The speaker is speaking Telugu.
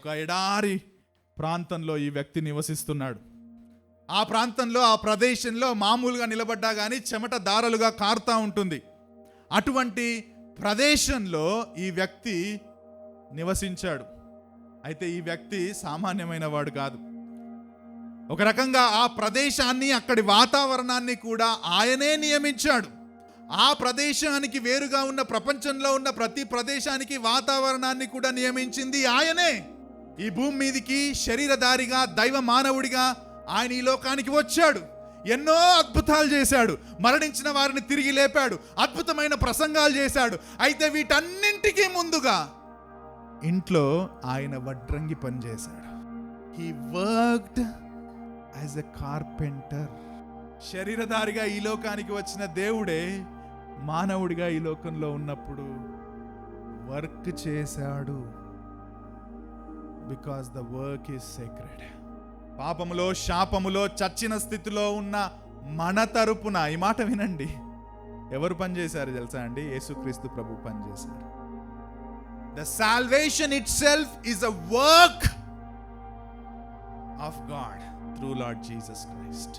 ఒక ఎడారి ప్రాంతంలో ఈ వ్యక్తి నివసిస్తున్నాడు. ఆ ప్రాంతంలో, ఆ ప్రదేశంలో మామూలుగా నిలబడ్డా కానీ చెమట దారలుగా కారుతూ ఉంటుంది. అటువంటి ప్రదేశంలో ఈ వ్యక్తి నివసించాడు. అయితే ఈ వ్యక్తి సామాన్యమైన వాడు కాదు. ఒక రకంగా ఆ ప్రదేశాన్ని, అక్కడి వాతావరణాన్ని కూడా ఆయనే నియమించాడు. ఆ ప్రదేశానికి వేరుగా ఉన్న, ప్రపంచంలో ఉన్న ప్రతి ప్రదేశానికి వాతావరణాన్ని కూడా నియమించింది ఆయనే. ఈ భూమి మీదికి శరీరధారిగా, దైవ మానవుడిగా ఆయన ఈ లోకానికి వచ్చాడు. ఎన్నో అద్భుతాలు చేశాడు. మరణించిన వారిని తిరిగి లేపాడు. అద్భుతమైన ప్రసంగాలు చేశాడు. అయితే వీటన్నింటికీ ముందుగా ఇంట్లో ఆయన వడ్రంగి పనిచేశాడు. He worked as a carpenter. శరీరధారిగా ఈ లోకానికి వచ్చిన దేవుడే మానవుడిగా ఈ లోకంలో ఉన్నప్పుడు వర్క్ చేశాడు. Because the work is sacred. పాపములో, శాపములో, చచ్చిన స్థితిలో ఉన్న మన తరపున, ఈ మాట వినండి, ఎవరు పనిచేశారు తెలుసా అండి? యేసుక్రీస్తు ప్రభు పనిచేశారు. The salvation it self is a work of God through lord Jesus Christ.